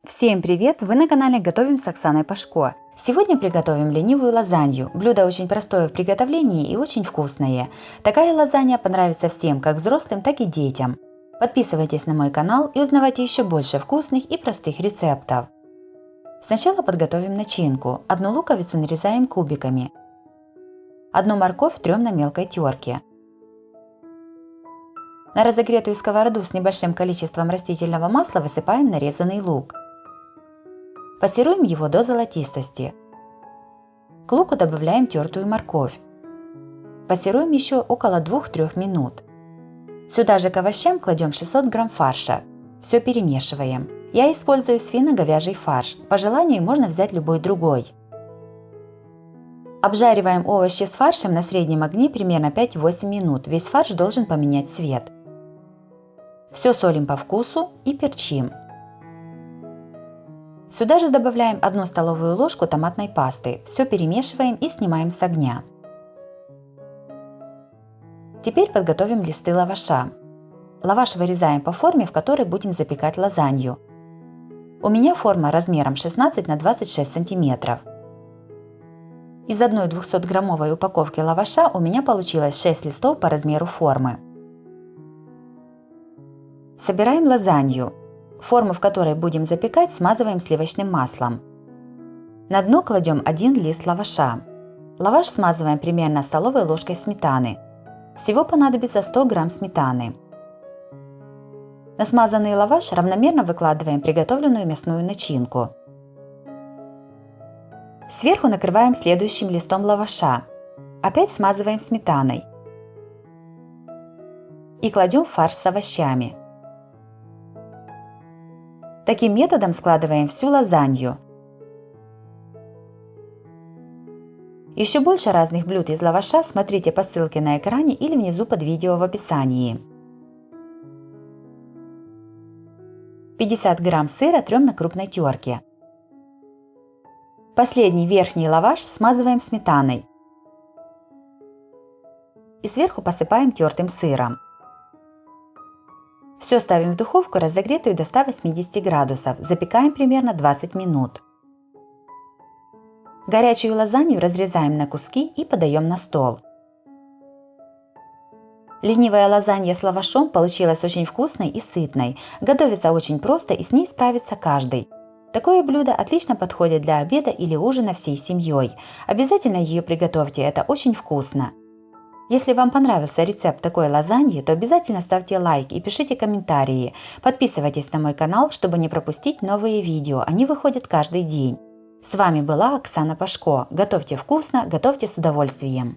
Всем привет! Вы на канале Готовим с Оксаной Пашко. Сегодня приготовим ленивую лазанью. Блюдо очень простое в приготовлении и очень вкусное. Такая лазанья понравится всем, как взрослым, так и детям. Подписывайтесь на мой канал и узнавайте еще больше вкусных и простых рецептов. Сначала подготовим начинку. Одну луковицу нарезаем кубиками. Одну морковь трем на мелкой терке. На разогретую сковороду с небольшим количеством растительного масла высыпаем нарезанный лук. Пассируем его до золотистости. К луку добавляем тертую морковь. Пассируем еще около 2-3 минут. Сюда же к овощам кладем 600 грамм фарша. Все перемешиваем. Я использую свино-говяжий фарш. По желанию можно взять любой другой. Обжариваем овощи с фаршем на среднем огне примерно 5-8 минут. Весь фарш должен поменять цвет. Все солим по вкусу и перчим. Сюда же добавляем 1 столовую ложку томатной пасты. Все перемешиваем и снимаем с огня. Теперь подготовим листы лаваша. Лаваш вырезаем по форме, в которой будем запекать лазанью. У меня форма размером 16 на 26 сантиметров. Из одной 200-граммовой упаковки лаваша у меня получилось 6 листов по размеру формы. Собираем лазанью. Форму, в которой будем запекать, смазываем сливочным маслом. На дно кладем 1 лист лаваша. Лаваш смазываем примерно столовой ложкой сметаны. Всего понадобится 100 грамм сметаны. На смазанный лаваш равномерно выкладываем приготовленную мясную начинку. Сверху накрываем следующим листом лаваша. Опять смазываем сметаной. И кладем фарш с овощами. Таким методом складываем всю лазанью. Еще больше разных блюд из лаваша смотрите по ссылке на экране или внизу под видео в описании. 50 грамм сыра трем на крупной терке. Последний верхний лаваш смазываем сметаной. И сверху посыпаем тертым сыром. Все ставим в духовку, разогретую до 180 градусов. Запекаем примерно 20 минут. Горячую лазанью разрезаем на куски и подаем на стол. Ленивая лазанья с лавашом получилась очень вкусной и сытной. Готовится очень просто и с ней справится каждый. Такое блюдо отлично подходит для обеда или ужина всей семьей. Обязательно ее приготовьте, это очень вкусно. Если вам понравился рецепт такой лазаньи, то обязательно ставьте лайк и пишите комментарии. Подписывайтесь на мой канал, чтобы не пропустить новые видео, они выходят каждый день. С вами была Оксана Пашко. Готовьте вкусно, готовьте с удовольствием.